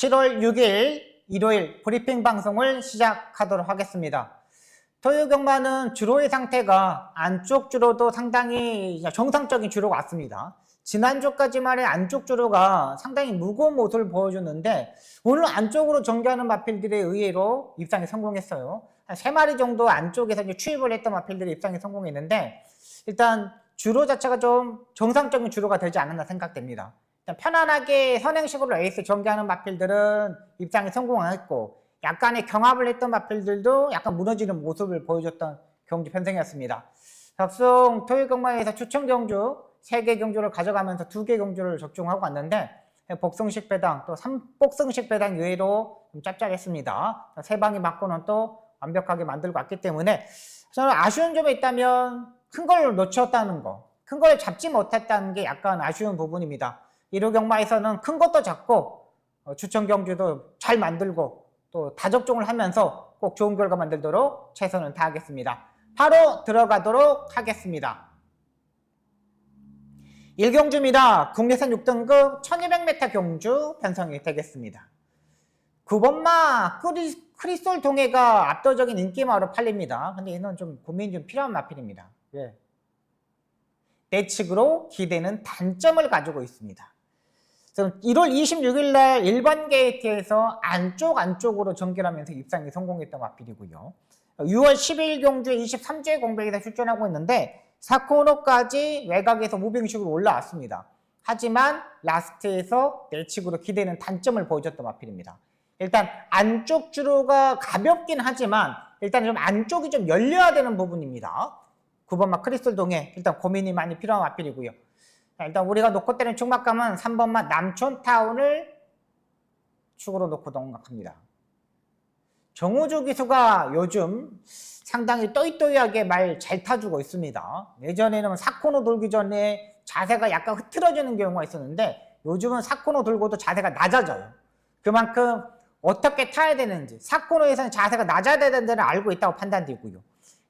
7월 6일 일요일 브리핑 방송을 시작하도록 하겠습니다. 토요 경마는 주로의 상태가 안쪽 주로도 상당히 정상적인 주로가 왔습니다. 지난주까지만의 안쪽 주로가 상당히 무거운 모습을 보여줬는데 오늘 안쪽으로 전개하는 마필들에 의외로 입상에 성공했어요. 한 3마리 정도 안쪽에서 이제 추입을 했던 마필들이 입상에 성공했는데 일단 주로 자체가 좀 정상적인 주로가 되지 않았나 생각됩니다. 일단 편안하게 선행식으로 에이스 전개하는 마필들은 입상에 성공했고 약간의 경합을 했던 마필들도 약간 무너지는 모습을 보여줬던 경주 편성이었습니다. 적송 토요일 경마에서 추천 경주 3개 경주를 가져가면서 2개 경주를 적중하고 왔는데 복성식 배당 또 3복성식 배당 이외로 좀 짭짤했습니다. 3방이 맞고는 또 완벽하게 만들고 왔기 때문에 저는 아쉬운 점이 있다면 큰 걸 놓쳤다는 거, 큰 걸 잡지 못했다는 게 약간 아쉬운 부분입니다. 1호 경마에서는 큰 것도 잡고 추천 경주도 잘 만들고 또 다적중을 하면서 꼭 좋은 결과 만들도록 최선을 다하겠습니다. 바로 들어가도록 하겠습니다. 1경주입니다. 국내산 6등급 1200m 경주 편성이 되겠습니다. 9번마 크리솔 동해가 압도적인 인기마로 팔립니다. 근데 얘는 좀 고민이 좀 필요한 마필입니다. 왜? 내측으로 기대는 단점을 가지고 있습니다. 1월 26일 날 1번 게이트에서 안쪽으로 전개하면서 입상에 성공했던 마필이고요. 6월 10일 경주에 23주의 공백에서 출전하고 있는데 4코너까지 외곽에서 무빙식으로 올라왔습니다. 하지만 라스트에서 내측으로 기대는 단점을 보여줬던 마필입니다. 일단 안쪽 주로가 가볍긴 하지만 일단 좀 안쪽이 좀 열려야 되는 부분입니다. 9번마 크리스톨 동해 일단 고민이 많이 필요한 마필이고요. 일단 우리가 놓고 때리는 축막감은 3번마 남촌타운을 축으로 놓고 농락합니다. 정우주 기수가 요즘 상당히 또이또이하게 말 잘 타주고 있습니다. 예전에는 4코너 돌기 전에 자세가 약간 흐트러지는 경우가 있었는데 요즘은 4코너 돌고도 자세가 낮아져요. 그만큼 어떻게 타야 되는지 4코너에서는 자세가 낮아야 되는 데는 알고 있다고 판단되고요.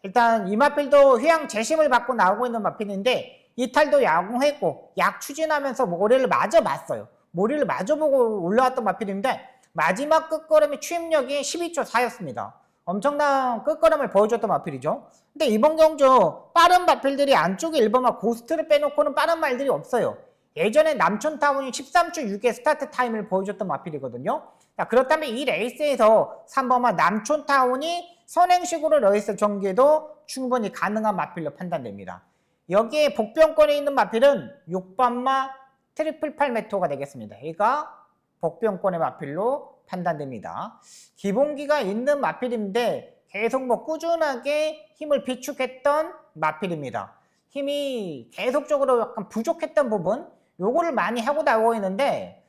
일단 이 마필도 휴양 재심을 받고 나오고 있는 마필인데 이탈도 야구했고 약 추진하면서 모래를 맞아봤어요. 모래를 맞아보고 올라왔던 마필인데 마지막 끝걸음의 추임력이 12초 4였습니다. 엄청난 끝걸음을 보여줬던 마필이죠. 근데 이번 경주 빠른 마필들이 안쪽에 1번마 고스트를 빼놓고는 빠른 말들이 없어요. 예전에 남촌타운이 13초 6의 스타트 타임을 보여줬던 마필이거든요. 자, 그렇다면 이 레이스에서 3번마 남촌타운이 선행식으로 레이스 전개도 충분히 가능한 마필로 판단됩니다. 여기에 복병권에 있는 마필은 6번마 트리플 팔메토가 되겠습니다. 얘가 복병권의 마필로 판단됩니다. 기본기가 있는 마필인데 계속 꾸준하게 힘을 비축했던 마필입니다. 힘이 계속적으로 약간 부족했던 부분 요거를 많이 하고 나오고 있는데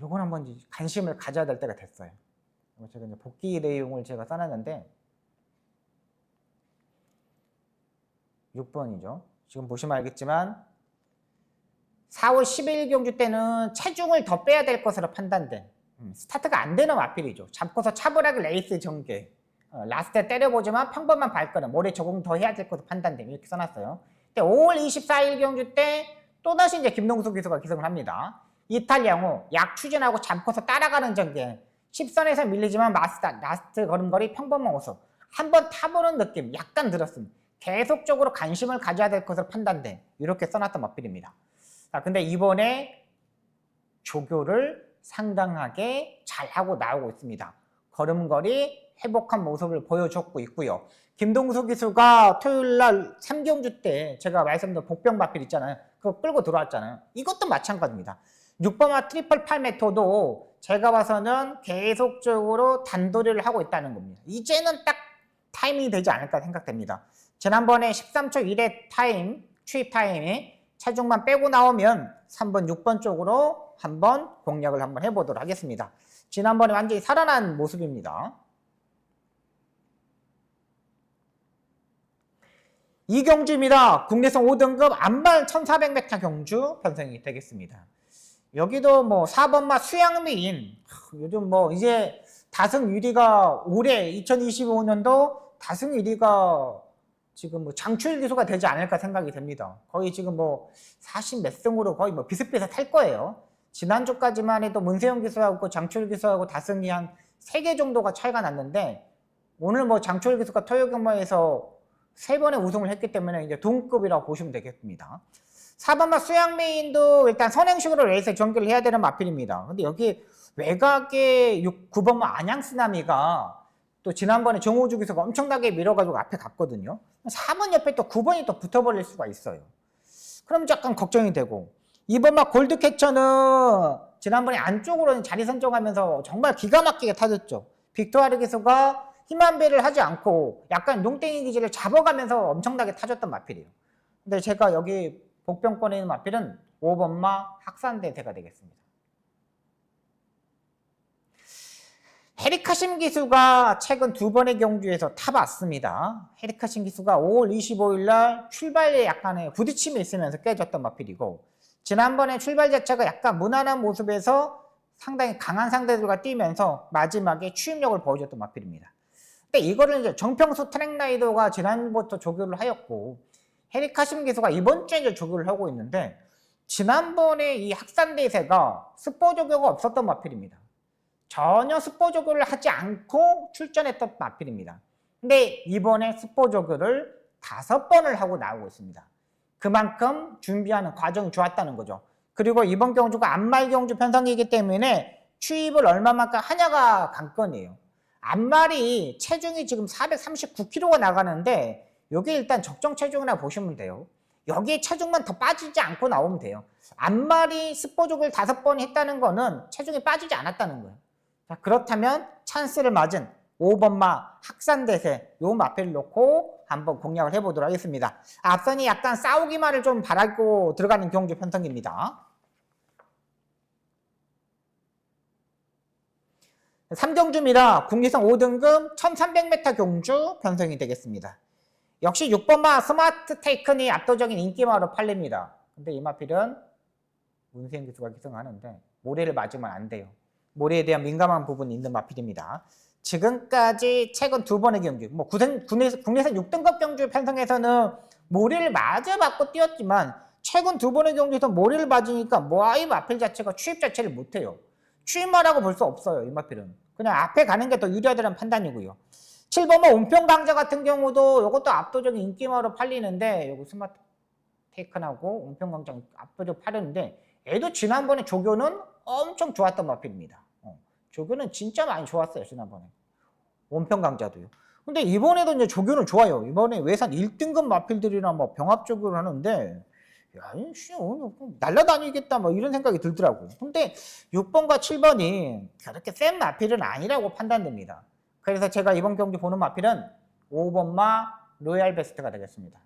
요건 한번 관심을 가져야 될 때가 됐어요. 제가 이제 복귀 내용을 제가 써놨는데 6번이죠. 지금 보시면 알겠지만 4월 10일 경주 때는 체중을 더 빼야 될 것으로 판단된 스타트가 안 되는 마필이죠. 잡고서 차분하게 레이스 전개 라스트에 때려보지만 평범한 발걸음 모래 적응 더 해야 될 것으로 판단됨 이렇게 써놨어요. 근데 5월 24일 경주 때 또다시 이제 김동수 기수가 기승을 합니다. 이탈 양호 약 추진하고 잡고서 따라가는 전개 10선에서 밀리지만 라스트 걸음걸이 평범한 모습 한번 타보는 느낌 약간 들었습니다. 계속적으로 관심을 가져야 될 것으로 판단된 이렇게 써놨던 마필입니다. 자, 근데 이번에 조교를 상당하게 잘하고 나오고 있습니다. 걸음걸이 회복한 모습을 보여줬고 있고요. 김동수 기수가 토요일날 3경주 때 제가 말씀드린 복병 마필 있잖아요. 그거 끌고 들어왔잖아요. 이것도 마찬가지입니다. 6번마 트리플 팔메토도 제가 봐서는 계속적으로 단도리를 하고 있다는 겁니다. 이제는 딱 타이밍이 되지 않을까 생각됩니다. 지난번에 13초 1의 타임, 추입 타임이 체중만 빼고 나오면 3번, 6번 쪽으로 한번 공략을 한번 해보도록 하겠습니다. 지난번에 완전히 살아난 모습입니다. 이 경주입니다. 국내선 5등급 안발 1400m 경주 편성이 되겠습니다. 여기도 뭐 4번마 수양미인 요즘 뭐 이제 다승 1위가 올해 2025년도 다승 1위가 지금 뭐 장출 기수가 되지 않을까 생각이 됩니다. 거의 지금 뭐 40몇 승으로 거의 뭐 비슷비슷할 거예요. 지난주까지만 해도 문세영 기수하고 장초일 기수하고 다승이 한 3개 정도가 차이가 났는데 오늘 뭐 장초일 기수가 토요 경마에서 3번의 우승을 했기 때문에 이제 동급이라고 보시면 되겠습니다. 4번마 수양메인도 일단 선행식으로 레이스 전개를 해야 되는 마필입니다. 근데 여기 외곽에 9번마 안양쓰나미가 또 지난번에 정호주 기수가 엄청나게 밀어가지고 앞에 갔거든요. 4번 옆에 또 9번이 또 붙어버릴 수가 있어요. 그럼 약간 걱정이 되고 2번마 골드캐쳐는 지난번에 안쪽으로 자리 선정하면서 정말 기가 막히게 타졌죠. 빅토아르 기수가 힘한 배를 하지 않고 약간 농땡이 기지를 잡아가면서 엄청나게 타졌던 마필이에요. 근데 제가 여기 복병권에 있는 마필은 5번마 학산대세가 되겠습니다. 헤리카심 기수가 최근 2번의 경주에서 타봤습니다. 헤리카심 기수가 5월 25일 날 출발에 약간의 부딪힘이 있으면서 깨졌던 마필이고 지난번에 출발 자체가 약간 무난한 모습에서 상당히 강한 상대들과 뛰면서 마지막에 추임력을 보여줬던 마필입니다. 근데 이거를 이제 정평수 트랙라이더가 지난번부터 조교를 하였고 헤리카심 기수가 이번 주에 이제 조교를 하고 있는데 지난번에 이 학산대세가 스포 조교가 없었던 마필입니다. 전혀 스포 조교를 하지 않고 출전했던 마필입니다. 근데 이번에 스포 조교를 5번을 하고 나오고 있습니다. 그만큼 준비하는 과정이 좋았다는 거죠. 그리고 이번 경주가 안말 경주 편성이기 때문에 추입을 얼마만큼 하냐가 관건이에요. 안말이 체중이 지금 439kg가 나가는데 여기 일단 적정 체중이라 보시면 돼요. 여기에 체중만 더 빠지지 않고 나오면 돼요. 안말이 스포족을 5번 했다는 거는 체중이 빠지지 않았다는 거예요. 자, 그렇다면 찬스를 맞은 5번마 학산대세 요 마필을 놓고 한번 공략을 해보도록 하겠습니다. 앞선이 약간 싸우기만을 좀 바라고 들어가는 경주 편성입니다. 3경주입니다. 국리성 5등급 1300m 경주 편성이 되겠습니다. 역시 6번마 스마트 테이큰이 압도적인 인기마로 팔립니다. 근데 이 마필은 문세영 기수가 기승하는데 모래를 맞으면 안 돼요. 모래에 대한 민감한 부분이 있는 마필입니다. 지금까지 최근 2번의 경주, 뭐 국내선 6등급 경주 편성에서는 모래를 맞아봤고 뛰었지만 최근 2번의 경주에서 모래를 맞으니까 뭐 이 마필 자체가 추입 자체를 못해요. 추입만 하고 볼 수 없어요. 이 마필은. 그냥 앞에 가는 게 더 유리하다는 판단이고요. 7번마 온평강자 같은 경우도 이것도 압도적인 인기마로 팔리는데 요거 스마트 테이큰하고 온평강자 압도적으로 팔리는데 얘도 지난번에 조교는 엄청 좋았던 마필입니다. 조교는 진짜 많이 좋았어요. 지난번에 온평강자도요. 근데 이번에도 이제 조교는 좋아요. 이번에 외산 1등급 마필들이랑 뭐 병합 조교를 하는데 야, 날라다니겠다 뭐 이런 생각이 들더라고. 근데 6번과 7번이 그렇게 센 마필은 아니라고 판단됩니다. 그래서 제가 이번 경기 보는 마필은 5번마 로얄 베스트가 되겠습니다.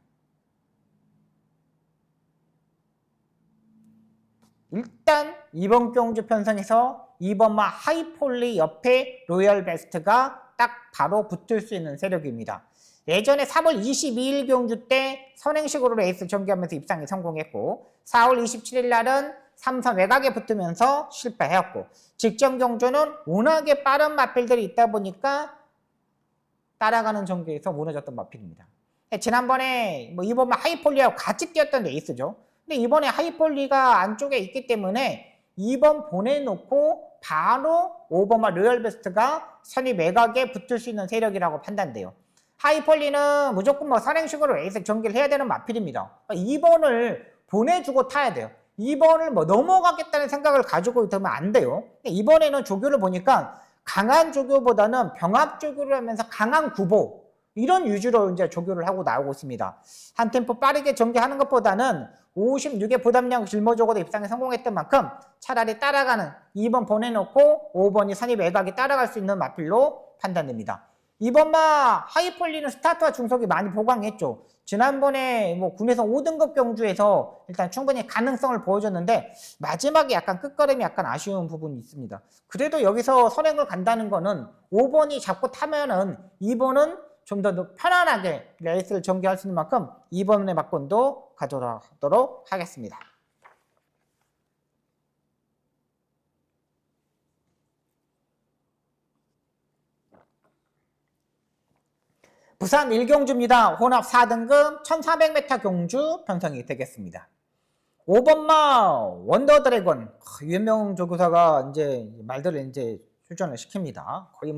일단 이번 경주 편성에서 2번마 하이폴리 옆에 로얄 베스트가 딱 바로 붙을 수 있는 세력입니다. 예전에 3월 22일 경주 때 선행식으로 레이스 전개하면서 입상에 성공했고 4월 27일 날은 3선 외곽에 붙으면서 실패했고 직전 경주는 워낙에 빠른 마필들이 있다 보니까 따라가는 전개에서 무너졌던 마필입니다. 지난번에 뭐 이번에 하이폴리하고 같이 뛰었던 레이스죠. 근데 이번에 하이폴리가 안쪽에 있기 때문에 2번 보내놓고 바로 5번마 로열베스트가 선이 외곽에 붙을 수 있는 세력이라고 판단돼요. 하이폴리는 무조건 뭐 선행식으로 레이스 전개를 해야 되는 마필입니다. 2번을 보내주고 타야 돼요. 2번을 뭐 넘어가겠다는 생각을 가지고 있으면 안 돼요. 이번에는 조교를 보니까 강한 조교보다는 병합 조교를 하면서 강한 구보 이런 위주로 이제 조교를 하고 나오고 있습니다. 한 템포 빠르게 전개하는 것보다는 56의 부담량 짊어지고도 입상에 성공했던 만큼 차라리 따라가는 2번 보내놓고 5번이 선입 외곽에 따라갈 수 있는 마필로 판단됩니다. 2번마 하이폴리는 스타트와 중속이 많이 보강했죠. 지난번에 뭐 군에서 5등급 경주에서 일단 충분히 가능성을 보여줬는데 마지막에 약간 끝걸음이 약간 아쉬운 부분이 있습니다. 그래도 여기서 선행을 간다는 거는 5번이 잡고 타면은 2번은 좀 더 편안하게 레이스를 전개할 수 있는 만큼 2번의 막권도 가져가도록 하겠습니다. 부산 1경주입니다. 혼합 4등급 1400m 경주 편성이 되겠습니다. 5번마 원더 드래곤 유명 조교사가 이제 말들을 이제 출전을 시킵니다. 거의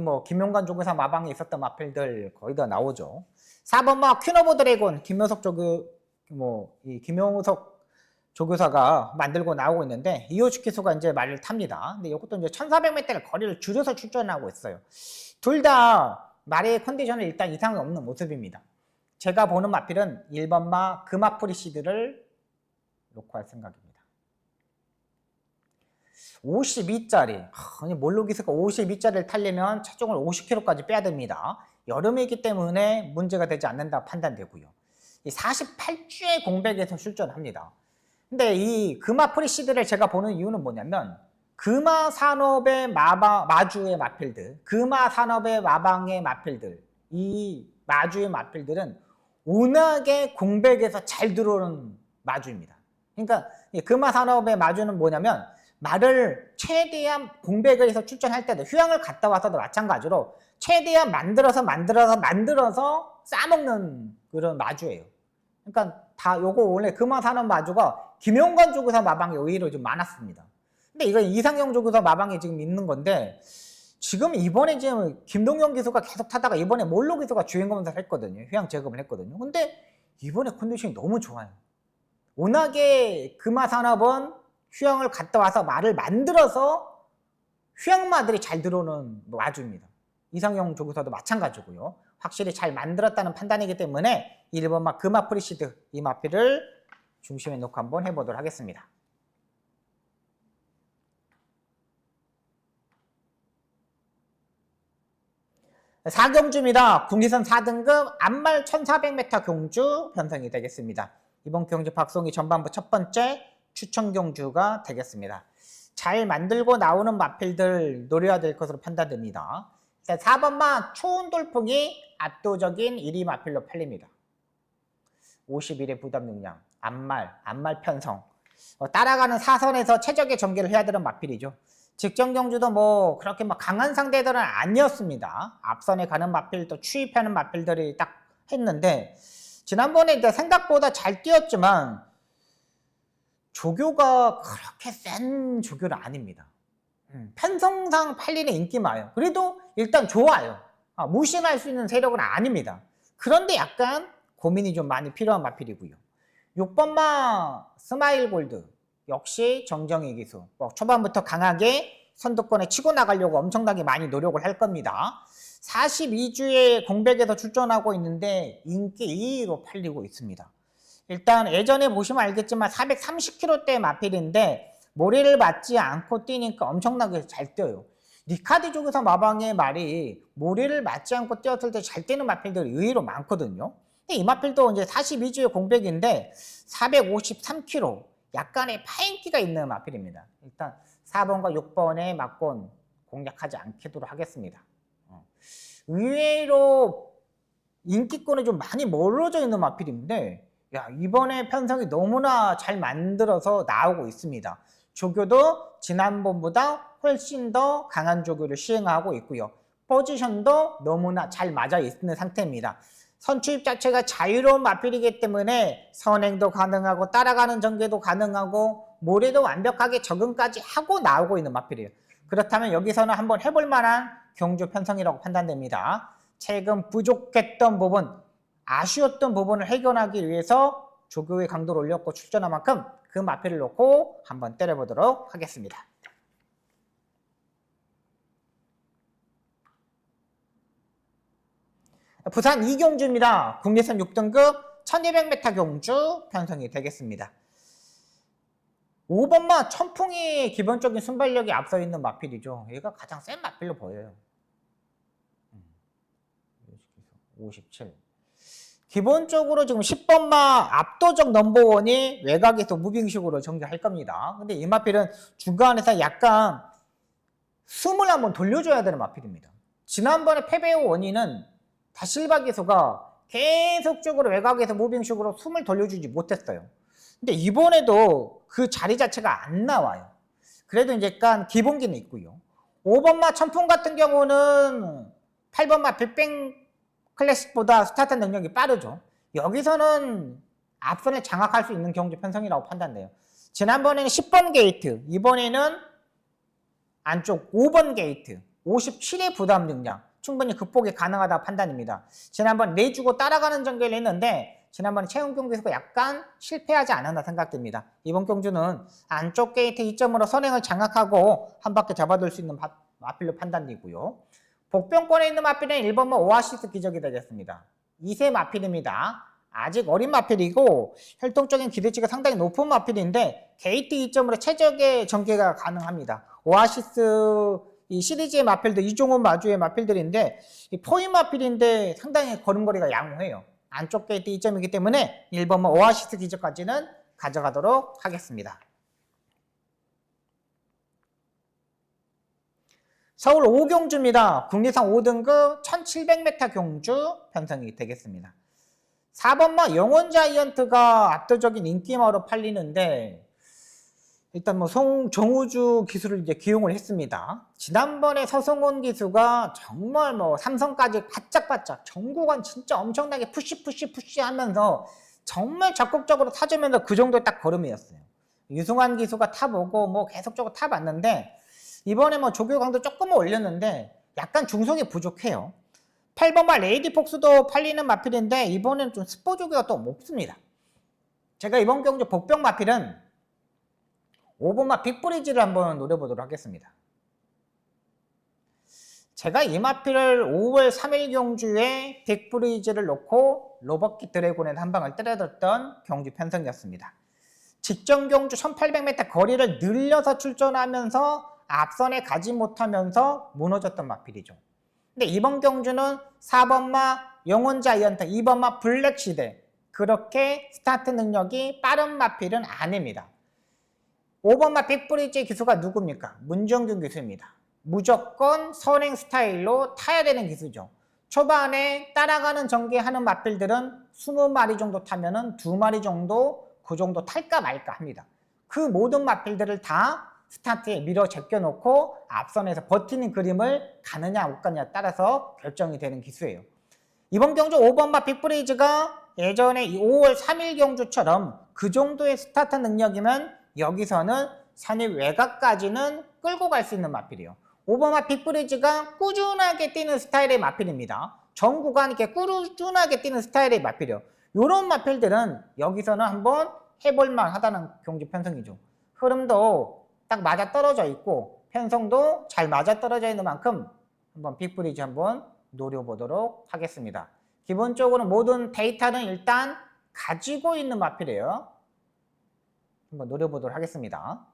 뭐 김용관 조교사 마방에 있었던 마필들 거의 다 나오죠. 4번마 퀸 오브 드래곤 김효석 조교사가 만들고 나오고 있는데 이호주 기수가 이제 말을 탑니다. 근데 이것도 이제 1400m를 거리를 줄여서 출전하고 있어요. 둘 다 말의 컨디션은 일단 이상이 없는 모습입니다. 제가 보는 마필은 1번마 금아프리시드를 놓고 할 생각입니다. 52짜리 아니 몰로기스가 52짜리를 타려면 체중을 50kg까지 빼야 됩니다. 여름이기 때문에 문제가 되지 않는다 판단되고요. 48주의 공백에서 출전합니다. 근데 이 금아프리시드를 제가 보는 이유는 뭐냐면 금아 산업의 마주의 마필들, 금아 산업의 마방의 마필들, 이 마주의 마필들은 워낙에 공백에서 잘 들어오는 마주입니다. 그러니까 금아 산업의 마주는 뭐냐면 말을 최대한 공백에서 출전할 때도 휴양을 갔다 와서도 마찬가지로 최대한 만들어서 싸먹는 그런 마주예요. 그러니까 다 요거 원래 금화 산업 마주가 김용관 조교사 마방이 오히려 좀 많았습니다. 근데 이거 이상형 조교사 마방에 지금 있는 건데 지금 이번에 지금 김동영 기수가 계속 타다가 이번에 몰로 기수가 주행 검사를 했거든요. 휴양 제거를 했거든요. 근데 이번에 컨디션이 너무 좋아요. 워낙에 금화 산업은 휴양을 갔다 와서 말을 만들어서 휴양마들이 잘 들어오는 마주입니다. 이상형 조교사도 마찬가지고요. 확실히 잘 만들었다는 판단이기 때문에 1번마 금아프리시드 이 마필을 중심에 놓고 한번 해보도록 하겠습니다. 4경주입니다. 국리선 4등급 암말 1400m 경주 편성이 되겠습니다. 이번 경주 박송이 전반부 첫 번째 추천 경주가 되겠습니다. 잘 만들고 나오는 마필들 노려야 될 것으로 판단됩니다. 4번마 초운 돌풍이 압도적인 1위 마필로 팔립니다. 51의 부담 능량, 암말 편성. 따라가는 사선에서 최적의 전개를 해야 되는 마필이죠. 직전 경주도 뭐 그렇게 막 강한 상대들은 아니었습니다. 앞선에 가는 마필 또 추입하는 마필들이 딱 했는데 지난번에 이제 생각보다 잘 뛰었지만 조교가 그렇게 센 조교는 아닙니다. 편성상 팔리는 인기 많아요. 그래도 일단 좋아요. 무신할 수 있는 세력은 아닙니다. 그런데 약간 고민이 좀 많이 필요한 마필이고요. 6번마 스마일 골드 역시 정정희 기수. 초반부터 강하게 선두권에 치고 나가려고 엄청나게 많이 노력을 할 겁니다. 42주의 공백에서 출전하고 있는데 인기 2위로 팔리고 있습니다. 일단 예전에 보시면 알겠지만 430kg대 마필인데 모래를 맞지 않고 뛰니까 엄청나게 잘 뛰어요. 리카드 조교사 마방의 말이 모래를 맞지 않고 뛰었을 때 잘 뛰는 마필들이 의외로 많거든요. 근데 이 마필도 이제 42주의 공백인데 453kg 약간의 파인기가 있는 마필입니다. 일단 4번과 6번의 막권 공략하지 않도록 하겠습니다. 의외로 인기권에 좀 많이 멀어져 있는 마필인데 이번에 편성이 너무나 잘 만들어서 나오고 있습니다. 조교도 지난번보다 훨씬 더 강한 조교를 시행하고 있고요. 포지션도 너무나 잘 맞아 있는 상태입니다. 선추입 자체가 자유로운 마필이기 때문에 선행도 가능하고 따라가는 전개도 가능하고 모래도 완벽하게 적응까지 하고 나오고 있는 마필이에요. 그렇다면 여기서는 한번 해볼 만한 경주 편성이라고 판단됩니다. 최근 부족했던 부분, 아쉬웠던 부분을 해결하기 위해서 조교의 강도를 올렸고 출전한 만큼 그 마필을 놓고 한번 때려보도록 하겠습니다. 부산 이경주입니다. 국내선 6등급 1200m 경주 편성이 되겠습니다. 5번마 천풍이 기본적인 순발력이 앞서 있는 마필이죠. 얘가 가장 센 마필로 보여요. 57. 기본적으로 지금 10번마 압도적 넘버원이 외곽에서 무빙식으로 전개할 겁니다. 근데 이 마필은 중간에서 약간 숨을 한번 돌려줘야 되는 마필입니다. 지난번에 패배의 원인은 다실바 기수가 계속적으로 외곽에서 무빙식으로 숨을 돌려주지 못했어요. 근데 이번에도 그 자리 자체가 안 나와요. 그래도 이제 약간 기본기는 있고요. 5번마 천풍 같은 경우는 8번마 빅뱅 클래식보다 스타트 능력이 빠르죠. 여기서는 앞선을 장악할 수 있는 경주 편성이라고 판단돼요. 지난번에는 10번 게이트, 이번에는 안쪽 5번 게이트, 57의 부담 능력 충분히 극복이 가능하다 판단입니다. 지난번 내주고 따라가는 전개를 했는데 지난번에 최은경 기수가 약간 실패하지 않았나 생각됩니다. 이번 경주는 안쪽 게이트 2점으로 선행을 장악하고 한 바퀴 잡아둘 수 있는 마필로 판단되고요. 복병권에 있는 마필은 1번마 오아시스 기적이 되겠습니다. 2세 마필입니다. 아직 어린 마필이고 혈통적인 기대치가 상당히 높은 마필인데 게이트 2점으로 최적의 전개가 가능합니다. 오아시스 이 시리즈의 마필들, 이종훈 마주의 마필들인데 이 포인 마필인데 상당히 걸음걸이가 양호해요. 안쪽 게이트 2점이기 때문에 1번마 오아시스 기적까지는 가져가도록 하겠습니다. 서울 5경주입니다. 국리상 5등급 1700m 경주 편성이 되겠습니다. 4번마 영원자이언트가 압도적인 인기마로 팔리는데 일단 뭐 정우주 기수를 이제 기용을 했습니다. 지난번에 서성훈 기수가 정말 뭐 삼성까지 바짝바짝 전국원 진짜 엄청나게 푸시 하면서 정말 적극적으로 타주면서 그 정도의 딱 걸음이었어요. 유승환 기수가 타보고 뭐 계속적으로 타봤는데 이번에 뭐 조교강도 조금 올렸는데 약간 중속이 부족해요. 8번마 레이디 폭스도 팔리는 마필인데 이번엔 좀 스포 조교가 또 없습니다. 제가 이번 경주 복병 마필은 5번마 빅브리지를 한번 노려보도록 하겠습니다. 제가 이 마필을 5월 3일 경주에 빅브리지를 놓고 로버키 드래곤에 한 방을 때려줬던 경주 편성이었습니다. 직전 경주 1800m 거리를 늘려서 출전하면서 앞선에 가지 못하면서 무너졌던 마필이죠. 근데 이번 경주는 4번마 영혼자이언트, 2번마 블랙시대 그렇게 스타트 능력이 빠른 마필은 아닙니다. 5번마 빅브리지 기수가 누굽니까? 문정균 기수입니다. 무조건 선행 스타일로 타야 되는 기수죠. 초반에 따라가는 전개하는 마필들은 20마리 정도 타면은 2마리 정도 그 정도 탈까 말까 합니다. 그 모든 마필들을 다 스타트에 밀어 제껴놓고 앞선에서 버티는 그림을 가느냐 못 가느냐에 따라서 결정이 되는 기수예요. 이번 경주 5번마 빅브리지가 예전에 5월 3일 경주처럼 그 정도의 스타트 능력이면 여기서는 산입 외곽까지는 끌고 갈 수 있는 마필이에요. 5번마 빅브리지가 꾸준하게 뛰는 스타일의 마필입니다. 전 구간 이렇게 꾸준하게 뛰는 스타일의 마필이에요. 이런 마필들은 여기서는 한번 해볼만 하다는 경주 편성이죠. 흐름도 딱 맞아 떨어져 있고 편성도 잘 맞아 떨어져 있는 만큼 한번 빅브리지 한번 노려보도록 하겠습니다. 기본적으로 모든 데이터는 일단 가지고 있는 마필이에요. 한번 노려보도록 하겠습니다.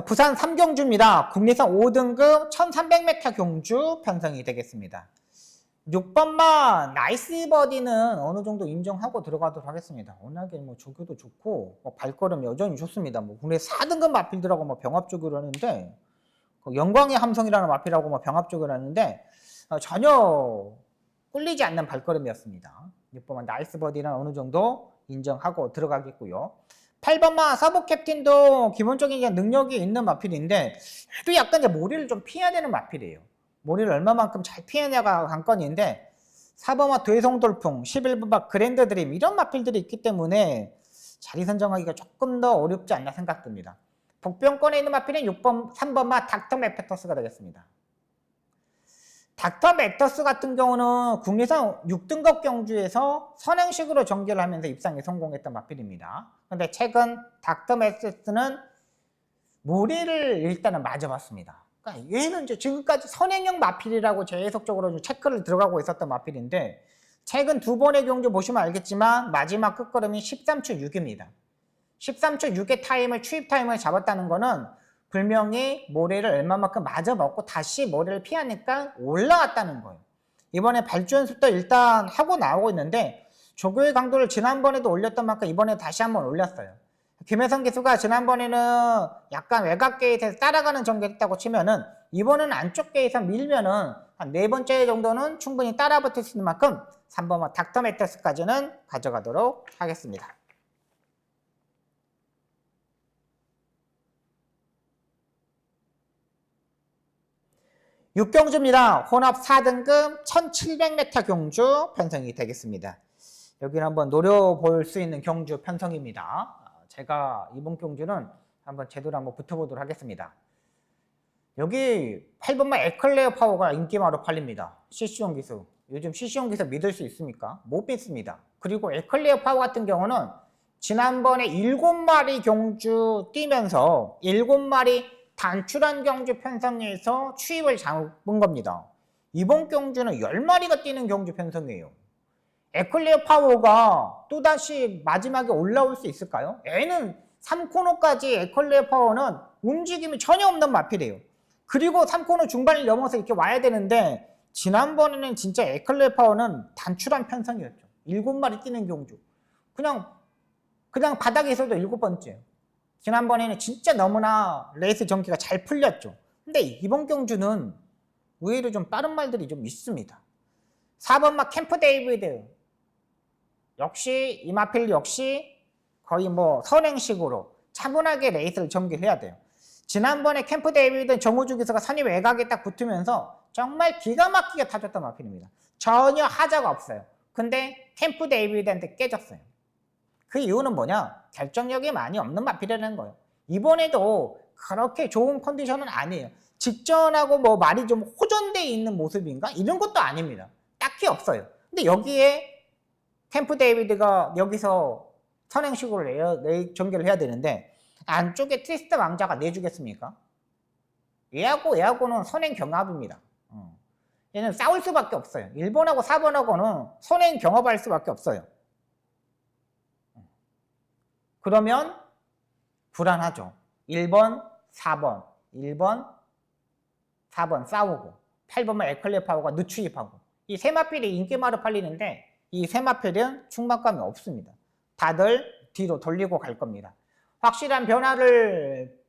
부산 3경주입니다. 국리상 5등급 1300m 경주 편성이 되겠습니다. 6번마 나이스 버디는 어느 정도 인정하고 들어가도록 하겠습니다. 워낙에 뭐 조교도 좋고 발걸음 여전히 좋습니다. 뭐 국내 4등급 마필들하고 뭐 병합 조교를 하는데 영광의 함성이라는 마필하고 뭐 병합 조교를 하는데 전혀 꿀리지 않는 발걸음이었습니다. 6번마 나이스 버디는 어느 정도 인정하고 들어가겠고요. 8번마 사보 캡틴도 기본적인 능력이 있는 마필인데 또 약간 이제 모리를 좀 피해야 되는 마필이에요. 모리를 얼마만큼 잘 피해냐가 관건인데 4번마 되성돌풍, 11번마 그랜드 드림 이런 마필들이 있기 때문에 자리 선정하기가 조금 더 어렵지 않나 생각됩니다. 복병권에 있는 마필은 3번마 닥터 메페터스가 되겠습니다. 닥터 메터스 같은 경우는 국내상 6등급 경주에서 선행식으로 전개를 하면서 입상에 성공했던 마필입니다. 그런데 최근 닥터 메터스는 모리를 일단은 맞아봤습니다. 그러니까 얘는 이제 지금까지 선행형 마필이라고 계속적으로 체크를 들어가고 있었던 마필인데 최근 두 번의 경주 보시면 알겠지만 마지막 끝걸음이 13초 6입니다. 13초 6의 타임을 추입 타임을 잡았다는 거는 분명히 모래를 얼마만큼 맞아먹고 다시 모래를 피하니까 올라왔다는 거예요. 이번에 발주 연습도 일단 하고 나오고 있는데 조교의 강도를 지난번에도 올렸던 만큼 이번에 다시 한번 올렸어요. 김혜성 기수가 지난번에는 약간 외곽 게이트에서 따라가는 전개했다고 치면은 이번에는 안쪽 게이트에서 밀면은 한 4번째 정도는 충분히 따라 붙을 수 있는 만큼 3번마 닥터 메터스까지는 가져가도록 하겠습니다. 6경주입니다. 혼합 4등급 1700m 경주 편성이 되겠습니다. 여기는 한번 노려볼 수 있는 경주 편성입니다. 제가 이번 경주는 한번 제대로 한번 붙어보도록 하겠습니다. 여기 8번마 에클레어 파워가 인기마로 팔립니다. CC용 기수. 요즘 CC용 기수 믿을 수 있습니까? 못 믿습니다. 그리고 에클레어 파워 같은 경우는 지난번에 7마리 경주 뛰면서 7마리 단출한 경주 편성에서 추입을 잡은 겁니다. 이번 경주는 10마리가 뛰는 경주 편성이에요. 에클레어 파워가 또다시 마지막에 올라올 수 있을까요? N은 3코너까지 에클레어 파워는 움직임이 전혀 없는 마필이에요. 그리고 3코너 중반을 넘어서 이렇게 와야 되는데 지난번에는 진짜 에클레어 파워는 단출한 편성이었죠. 7마리 뛰는 경주. 그냥 바닥에 있어도 7번째예요. 지난번에는 진짜 너무나 레이스 전개가 잘 풀렸죠. 근데 이번 경주는 의외로 좀 빠른 말들이 좀 있습니다. 4번마 캠프 데이비드. 역시 이마필 역시 거의 뭐 선행식으로 차분하게 레이스를 전개해야 돼요. 지난번에 캠프 데이비드 정우주 기수가 선입 외곽에 딱 붙으면서 정말 기가 막히게 타줬던 마필입니다. 전혀 하자가 없어요. 근데 캠프 데이비드한테 깨졌어요. 그 이유는 뭐냐? 결정력이 많이 없는 마필이라는 거예요. 이번에도 그렇게 좋은 컨디션은 아니에요. 직전하고 뭐 말이 좀 호전되어 있는 모습인가? 이런 것도 아닙니다. 딱히 없어요. 근데 여기에 캠프 데이비드가 여기서 선행식으로 전개를 해야 되는데 안쪽에 트위스트 왕자가 내주겠습니까? 얘하고는 선행 경합입니다. 얘는 싸울 수밖에 없어요. 1번하고 4번하고는 선행 경합할 수밖에 없어요. 그러면 불안하죠. 1번, 4번, 1번, 4번 싸우고 8번만 에클레어 파워가 늦추입하고 이 세 마필이 인기마로 팔리는데 이 세 마필은 충만감이 없습니다. 다들 뒤로 돌리고 갈 겁니다. 확실한 변화를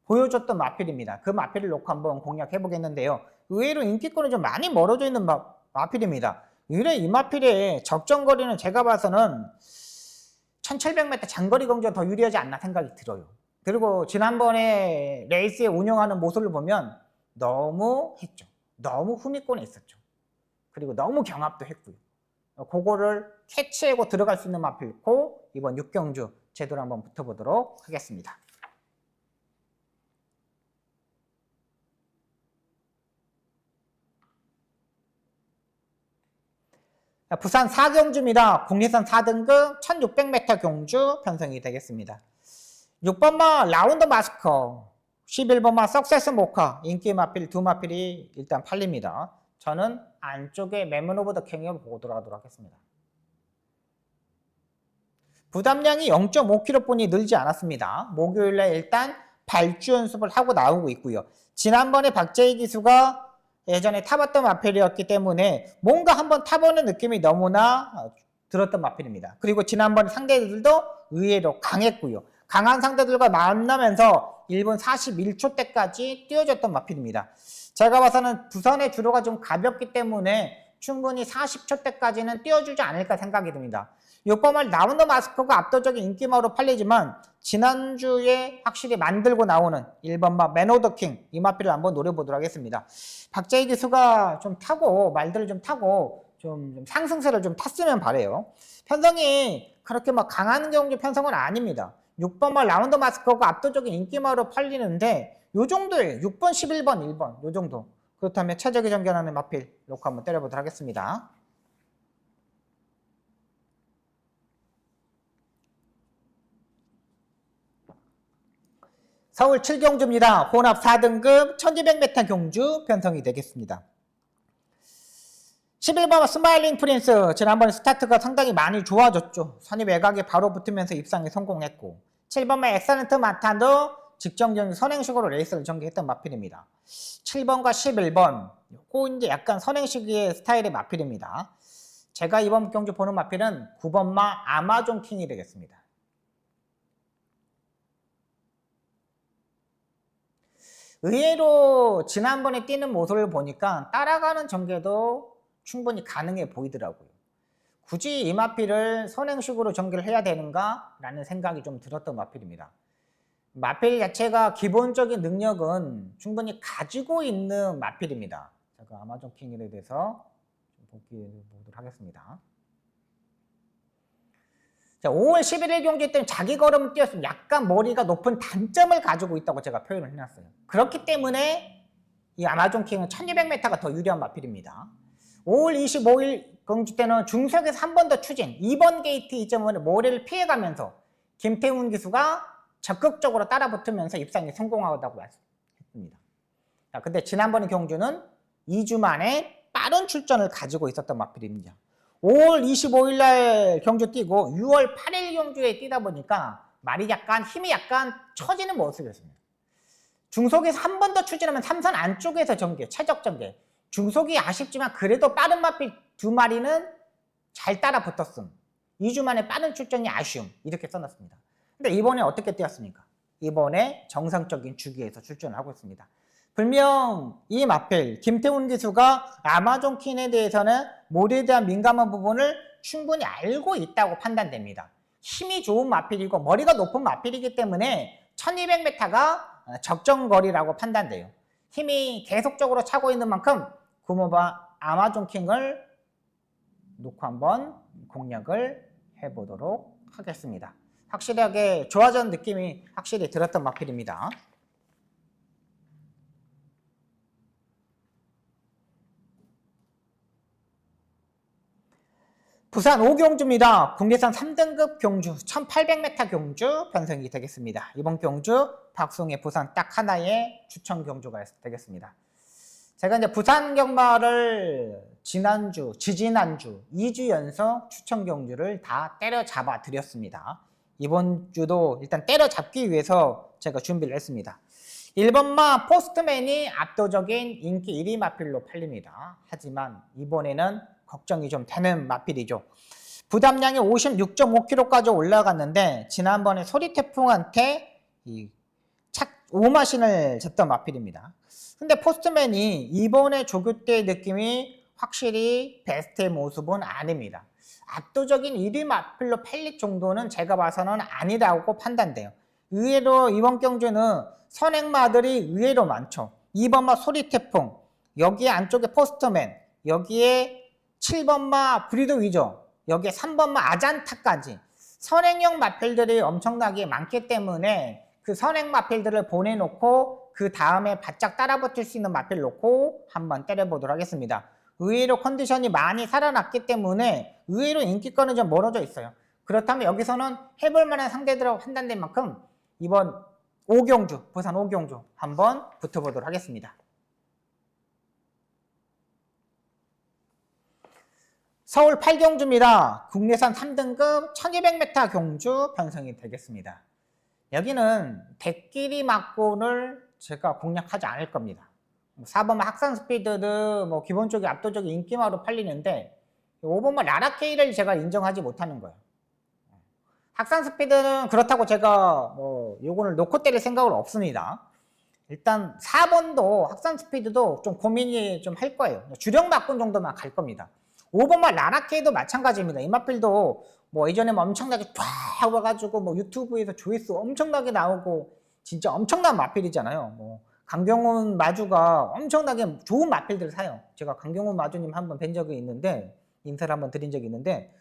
보여줬던 마필입니다. 그 마필을 놓고 한번 공략해 보겠는데요. 의외로 인기권은 좀 많이 멀어져 있는 마필입니다. 의외로 이 마필의 적정거리는 제가 봐서는 1700m 장거리 경주가 더 유리하지 않나 생각이 들어요. 그리고 지난번에 레이스에 운영하는 모습을 보면 너무 했죠. 너무 후미권에 있었죠. 그리고 너무 경합도 했고요. 그거를 캐치하고 들어갈 수 있는 마필고 이번 6경주 제대로 한번 붙어보도록 하겠습니다. 부산 4경주입니다. 국내선 4등급 1600m 경주 편성이 되겠습니다. 6번마 라운드 마스커, 11번마 석세스 모카, 인기 마필 두 마필이 일단 팔립니다. 저는 안쪽에 메몬 오브 더 킹을 보고 들어가도록 하겠습니다. 부담량이 0.5kg뿐이 늘지 않았습니다. 목요일날 일단 발주 연습을 하고 나오고 있고요. 지난번에 박재희 기수가 예전에 타봤던 마필이었기 때문에 뭔가 한번 타보는 느낌이 너무나 들었던 마필입니다. 그리고 지난번 상대들도 의외로 강했고요. 강한 상대들과 만나면서 1분 41초 때까지 뛰어줬던 마필입니다. 제가 봐서는 부산의 주로가 좀 가볍기 때문에 충분히 40초 때까지는 뛰어주지 않을까 생각이 듭니다. 6번말 라운드 마스커가 압도적인 인기마로 팔리지만 지난주에 확실히 만들고 나오는 1번마 맨 오브 더 킹 이 마필을 한번 노려보도록 하겠습니다. 박재희 기수가 좀 타고 말들을 좀 타고 좀 상승세를 좀 탔으면 바래요. 편성이 그렇게 막 강한 경주 편성은 아닙니다. 6번마 라운드 마스커가 압도적인 인기마로 팔리는데 요 정도예요. 6번, 11번, 1번 요 정도. 그렇다면 최적의 전개하는 마필 놓고 한번 때려보도록 하겠습니다. 서울 7경주입니다. 혼합 4등급 1200m 경주 편성이 되겠습니다. 11번 스마일링 프린스, 지난번에 스타트가 상당히 많이 좋아졌죠. 선입 외곽에 바로 붙으면서 입상에 성공했고 7번만 엑셀런트 마탄도 직전 경기 선행식으로 레이스를 전개했던 마필입니다. 7번과 11번 요거 이제 약간 선행식의 스타일의 마필입니다. 제가 이번 경주 보는 마필은 9번마 아마존 킹이 되겠습니다. 의외로 지난번에 뛰는 모습을 보니까 따라가는 전개도 충분히 가능해 보이더라고요. 굳이 이 마필을 선행식으로 전개를 해야 되는가? 라는 생각이 좀 들었던 마필입니다. 마필 자체가 기본적인 능력은 충분히 가지고 있는 마필입니다. 제가 아마존 킹에 대해서 복귀해 보도록 하겠습니다. 자, 5월 11일 경기 때는 자기 걸음을 뛰었으면 약간 머리가 높은 단점을 가지고 있다고 제가 표현을 해놨어요. 그렇기 때문에 이 아마존 킹은 1200m가 더 유리한 마필입니다. 5월 25일 경주 때는 중석에서 한 번 더 추진, 2번 게이트 이점을 모래를 피해가면서 김태훈 기수가 적극적으로 따라붙으면서 입상에 성공하다고 했습니다. 자, 근데 지난번 경주는 2주 만에 빠른 출전을 가지고 있었던 마필입니다. 5월 25일 날 경주 뛰고 6월 8일 경주에 뛰다 보니까 말이 약간 힘이 약간 처지는 모습이었습니다. 중속에서 한 번 더 추진하면 3선 안쪽에서 전개, 최적 전개. 중속이 아쉽지만 그래도 빠른 마필 두 마리는 잘 따라 붙었음. 2주 만에 빠른 출전이 아쉬움. 이렇게 써놨습니다. 근데 이번에 어떻게 뛰었습니까? 이번에 정상적인 주기에서 출전을 하고 있습니다. 분명 이 마필 김태훈 기수가 아마존 퀸에 대해서는 모래에 대한 민감한 부분을 충분히 알고 있다고 판단됩니다. 힘이 좋은 마필이고 머리가 높은 마필이기 때문에 1200m가 적정거리라고 판단돼요. 힘이 계속적으로 차고 있는 만큼 구모바 아마존 킹을 놓고 한번 공략을 해보도록 하겠습니다. 확실하게 좋아졌는 느낌이 확실히 들었던 마필입니다. 부산 5경주입니다. 국내산 3등급 경주 1800m 경주 편성이 되겠습니다. 이번 경주 박송의 부산 딱 하나의 추천 경주가 되겠습니다. 제가 이제 부산 경마를 지난주, 지지난주 2주 연속 추천 경주를 다 때려잡아 드렸습니다. 이번 주도 일단 때려잡기 위해서 제가 준비를 했습니다. 1번마 포스트맨이 압도적인 인기 1위 마필로 팔립니다. 하지만 이번에는 걱정이 좀 되는 마필이죠. 부담량이 56.5kg까지 올라갔는데 지난번에 소리태풍한테 이 오마신을 졌던 마필입니다. 근데 포스트맨이 이번에 조교 때 느낌이 확실히 베스트의 모습은 아닙니다. 압도적인 1위 마필로 팔릴 정도는 제가 봐서는 아니라고 판단돼요. 의외로 이번 경주는 선행마들이 의외로 많죠. 2번마 소리태풍, 여기에 안쪽에 포스트맨, 여기에 7번마 브리드 위저, 여기에 3번마 아잔타까지 선행형 마필들이 엄청나게 많기 때문에 그 선행 마필들을 보내놓고 그 다음에 바짝 따라붙을 수 있는 마필 놓고 한번 때려보도록 하겠습니다. 의외로 컨디션이 많이 살아났기 때문에 의외로 인기권은 좀 멀어져 있어요. 그렇다면 여기서는 해볼 만한 상대들하고 판단된 만큼 이번 5경주, 부산 5경주 한번 붙어보도록 하겠습니다. 서울 8경주입니다. 국내산 3등급 1200m 경주 편성이 되겠습니다. 여기는 대끼리 막고를 제가 공략하지 않을 겁니다. 4번마 학산 스피드도 뭐 기본적인 압도적인 인기마로 팔리는데 5번마 라라케이를 제가 인정하지 못하는 거예요. 학산 스피드는 그렇다고 제가 뭐 요거를 놓고 때릴 생각은 없습니다. 일단 4번도 학산 스피드도 좀 고민이 좀 할 거예요. 주력 막군 정도만 갈 겁니다. 5번마 라라케이도 마찬가지입니다. 이 마필도 뭐 예전에 뭐 엄청나게 쫙 와가지고 뭐 유튜브에서 조회수 엄청나게 나오고 진짜 엄청난 마필이잖아요. 뭐 강경훈 마주가 엄청나게 좋은 마필들을 사요. 제가 강경훈 마주님 한번 뵌 적이 있는데 인사를 한번 드린 적이 있는데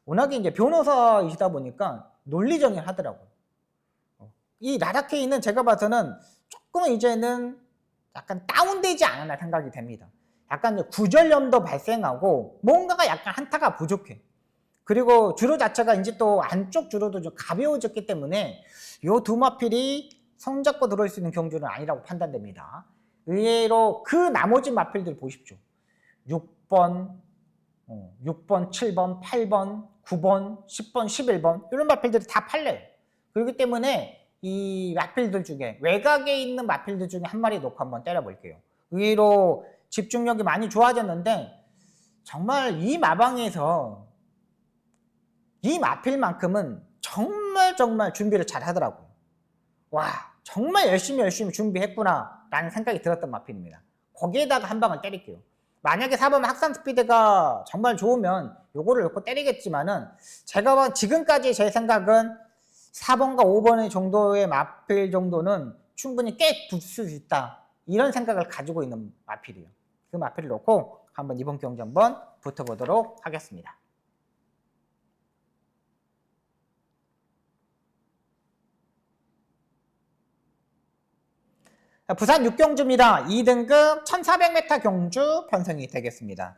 워낙에 이제 변호사이시다 보니까 논리정연을 하더라고요. 이 라라케이는 제가 봐서는 조금은 이제는 약간 다운되지 않았나 생각이 됩니다. 약간 구절염도 발생하고 뭔가가 약간 한타가 부족해. 그리고 주로 자체가 이제 또 안쪽 주로도 좀 가벼워졌기 때문에 요 두 마필이 손잡고 들어올 수 있는 경주는 아니라고 판단됩니다. 의외로 그 나머지 마필들 보십시오. 6번, 7번, 8번, 9번, 10번, 11번 이런 마필들이 다 팔려요. 그렇기 때문에 이 마필들 중에 외곽에 있는 마필들 중에 한 마리 놓고 한번 때려볼게요. 의외로 집중력이 많이 좋아졌는데 정말 이 마방에서 이 마필만큼은 정말 준비를 잘 하더라고요. 와, 정말 열심히 준비했구나 라는 생각이 들었던 마필입니다. 거기에다가 한 방을 때릴게요. 만약에 4번 학산 스피드가 정말 좋으면 요거를 놓고 때리겠지만은 제가 지금까지 제 생각은 4번과 5번의 정도의 마필 정도는 충분히 꽤 붙을 수 있다. 이런 생각을 가지고 있는 마필이에요. 그 마필을 놓고 한번 이번 경기 한번 붙어보도록 하겠습니다. 부산 6경주입니다. 2등급 1400m 경주 편성이 되겠습니다.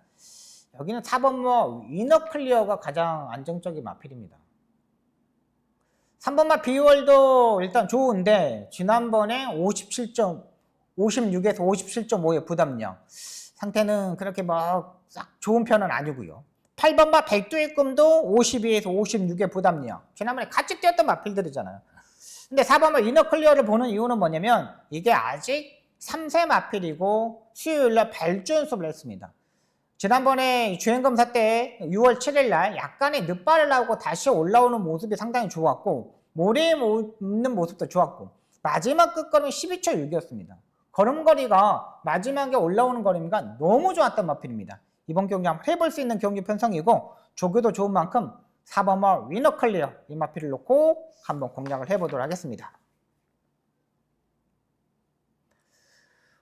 여기는 4번 뭐 위너 클리어가 가장 안정적인 마필입니다. 3번마 비월도 일단 좋은데 지난번에 56에서 57.5의 부담력 상태는 그렇게 막 싹 좋은 편은 아니고요. 8번마 백두의 꿈도 52에서 56의 부담력 지난번에 같이 뛰었던 마필들이잖아요. 근데 4번마 위너 클리어를 보는 이유는 뭐냐면 이게 아직 3세 마필이고 수요일날 발주 연습을 했습니다. 지난번에 주행검사 때 6월 7일 날 약간의 늦발을 하고 다시 올라오는 모습이 상당히 좋았고 모래에 있는 모습도 좋았고 마지막 끝걸음이 12초 6이었습니다. 걸음거리가 마지막에 올라오는 거리가 너무 좋았던 마필입니다. 이번 경기 한번 해볼 수 있는 경기 편성이고 조교도 좋은 만큼 4번마 위너 클리어 이 마필을 놓고 한번 공략을 해보도록 하겠습니다.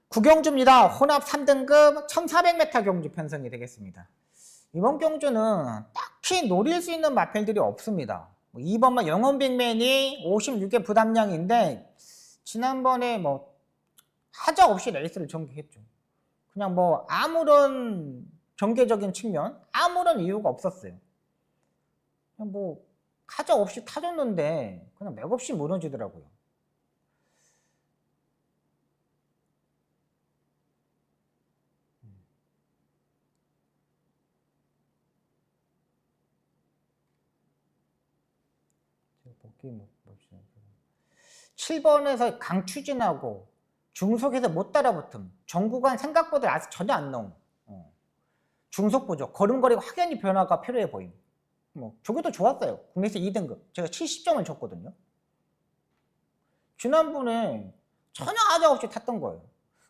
9경주입니다. 혼합 3등급 1400m 경주 편성이 되겠습니다. 이번 경주는 딱히 노릴 수 있는 마필들이 없습니다. 2번마 영원빅맨이 56의 부담량인데 지난번에 뭐 하자 없이 레이스를 전개했죠. 그냥 뭐 아무런 전개적인 측면 아무런 이유가 없었어요. 그냥 뭐 하자 없이 타줬는데 그냥 맥없이 무너지더라고요. 복귀 7번에서 강추진하고 중속에서 못 따라붙음 정구간 생각보다 아직 전혀 안 나옴. 중속 보죠. 걸음거리가 확연히 변화가 필요해 보임. 뭐 저게도 좋았어요. 국내에서 2등급 제가 70점을 줬거든요. 지난번에 전혀 하자 없이 탔던 거예요.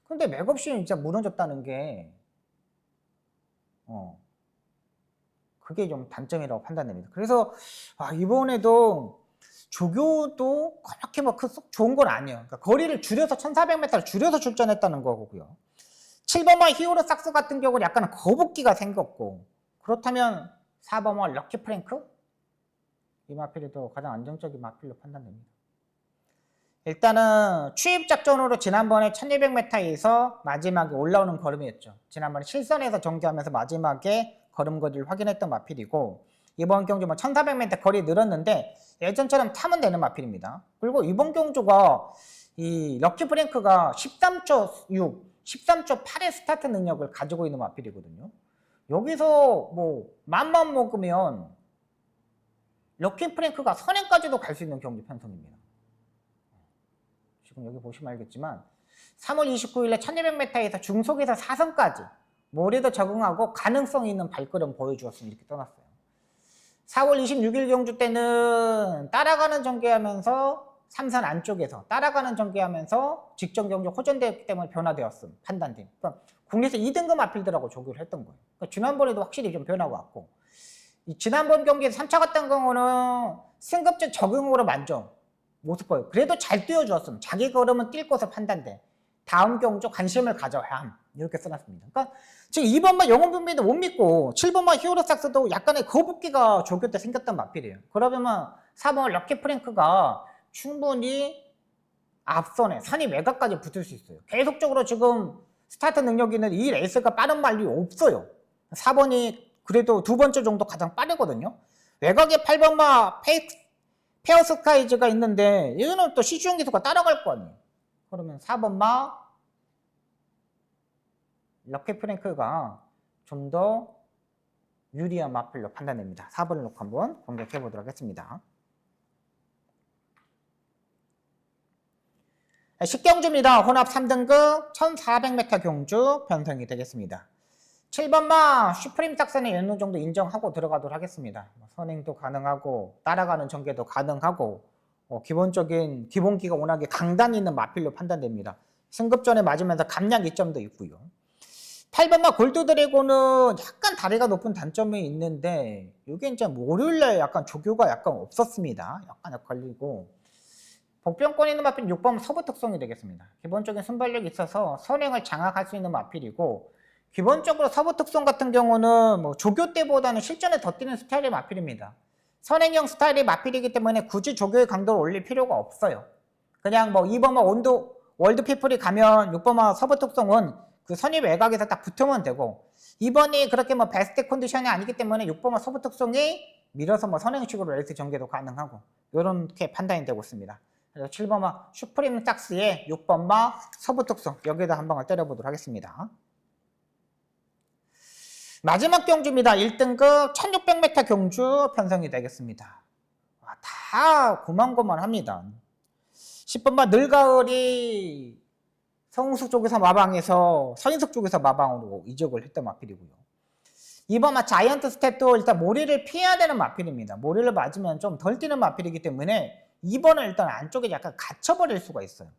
근데 맥없이 진짜 무너졌다는 게 그게 좀 단점이라고 판단됩니다. 그래서 이번에도 조교도 그렇게 뭐 속 좋은 건 아니에요. 그러니까 거리를 줄여서 1400m를 줄여서 출전했다는 거고요. 7번마 히어로 삭스 같은 경우는 약간 거북기가 생겼고 그렇다면 4번마 럭키 프랭크? 이 마필도 가장 안정적인 마필로 판단됩니다. 일단은 추입 작전으로 지난번에 1200m에서 마지막에 올라오는 걸음이었죠. 지난번에 실선에서 전개하면서 마지막에 걸음거리를 확인했던 마필이고 이번 경주 뭐 1400m 거리 늘었는데 예전처럼 타면 되는 마필입니다. 그리고 이번 경주가 이 럭키 프랭크가 13초 6, 13초 8의 스타트 능력을 가지고 있는 마필이거든요. 여기서 뭐 맘만 먹으면 럭키 프랭크가 선행까지도 갈 수 있는 경기 편성입니다. 지금 여기 보시면 알겠지만 3월 29일에 1200m에서 중속에서 4선까지 모래도 적응하고 가능성 있는 발걸음 보여주었으면 이렇게 떠났어요. 4월 26일 경주 때는 따라가는 전개하면서 3선 안쪽에서 따라가는 전개하면서 직전 경주 호전되었기 때문에 변화되었음 판단됨. 그러니까 국내에서 2등급 마필들하고 조교를 했던 거예요. 그러니까 지난번에도 확실히 좀 변화가 왔고 지난번 경기에서 3차 같은 경우는 승급제 적응으로 만족 못할 거예요. 그래도 잘 뛰어주었음. 자기 걸음은 뛸 것을 판단돼. 다음 경주 관심을 가져야 함. 이렇게 써놨습니다. 그러니까 지금 2번만 영혼분비도 못 믿고 7번만 히어로삭스도 약간의 거북기가 조교 때 생겼던 마필이에요. 그러면 4번 럭키 프랭크가 충분히 앞선에 선이 외곽까지 붙을 수 있어요. 계속적으로 지금 스타트 능력 있는 이 레이스가 빠른 말이 없어요. 4번이 그래도 두 번째 정도 가장 빠르거든요. 외곽에 8번마 페어스카이즈가 있는데 얘는 또 시주형 기수가 따라갈 거 아니에요. 그러면 4번마 럭키 프랭크가 좀 더 유리한 마필로 판단됩니다. 4번을 놓고 한번 공략해 보도록 하겠습니다. 10경주입니다. 혼합 3등급 1400m 경주 편성이 되겠습니다. 7번마 슈프림 탁선의 어느 정도 인정하고 들어가도록 하겠습니다. 선행도 가능하고 따라가는 전개도 가능하고 기본적인 기본기가 워낙에 강단이 있는 마필로 판단됩니다. 승급전에 맞으면서 감량 이점도 있고요. 8번마 골드 드래곤은 약간 다리가 높은 단점이 있는데 이게 이제 월요일날 약간 조교가 약간 없었습니다. 약간 걸리고 복병권 있는 마필 6번 서부 특성이 되겠습니다. 기본적인 순발력이 있어서 선행을 장악할 수 있는 마필이고 기본적으로 서부 특성 같은 경우는 뭐 조교 때보다는 실전에 더 뛰는 스타일의 마필입니다. 선행형 스타일의 마필이기 때문에 굳이 조교의 강도를 올릴 필요가 없어요. 그냥 뭐 2번마 온도 월드 피플이 가면 6번마 서부 특성은 그 선입 외곽에서 딱 붙으면 되고 2번이 그렇게 뭐 베스트 컨디션이 아니기 때문에 6번마 서부 특성이 밀어서 뭐 선행식으로 레이스 전개도 가능하고 이렇게 판단이 되고 있습니다. 그래서 7번마 슈프림 삭스의 6번마 서부 특성 여기에다 한 방을 때려보도록 하겠습니다. 마지막 경주입니다. 1등급 1600m 경주 편성이 되겠습니다. 다 고만고만합니다. 10번마 늘가을이 성숙 쪽에서 마방에서 서인숙 쪽에서 마방으로 이적을 했던 마필이고요. 2번마 자이언트 스탯도 일단 모리를 피해야 되는 마필입니다. 모리를 맞으면 좀 덜 뛰는 마필이기 때문에 2번은 일단 안쪽에 약간 갇혀버릴 수가 있어요.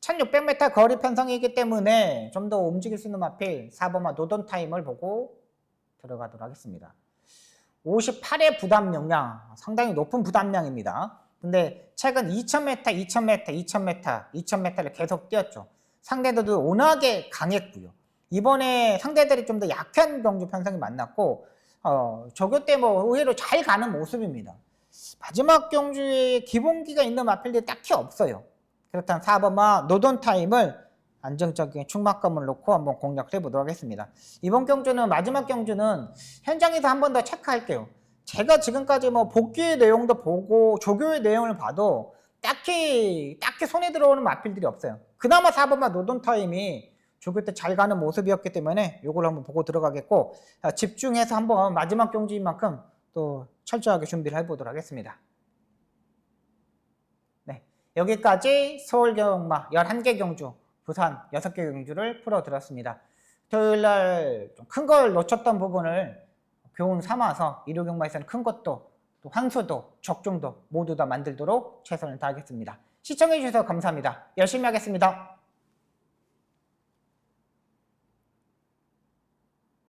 1600m 거리 편성이기 때문에 좀 더 움직일 수 있는 마필 4번마 노던 타임을 보고 들어가도록 하겠습니다. 58의 부담 용량 상당히 높은 부담량입니다. 근데 최근 2000m, 2000m, 2000m, 2000m를 계속 뛰었죠. 상대들도 워낙에 강했고요. 이번에 상대들이 좀 더 약한 경주 편성이 만났고 저교 때 뭐 의외로 잘 가는 모습입니다. 마지막 경주에 기본기가 있는 마필들이 딱히 없어요. 그렇다면 4번마 노던 타임을 안정적인 충막감을 놓고 한번 공략을 해보도록 하겠습니다. 이번 경주는 마지막 경주는 현장에서 한 번 더 체크할게요. 제가 지금까지 뭐 복귀의 내용도 보고 조교의 내용을 봐도 딱히 손에 들어오는 마필들이 없어요. 그나마 4번마 노던 타임이 조교 때 잘 가는 모습이었기 때문에 이걸 한번 보고 들어가겠고 집중해서 한번 마지막 경주인 만큼 또 철저하게 준비를 해보도록 하겠습니다. 네, 여기까지 서울경마 11개 경주 부산 6개 경주를 풀어드렸습니다. 토요일날 좀 큰 걸 놓쳤던 부분을 교훈 삼아서 일요경마에서는 큰 것도 또 환수도 적중도 모두 다 만들도록 최선을 다하겠습니다. 시청해주셔서 감사합니다. 열심히 하겠습니다.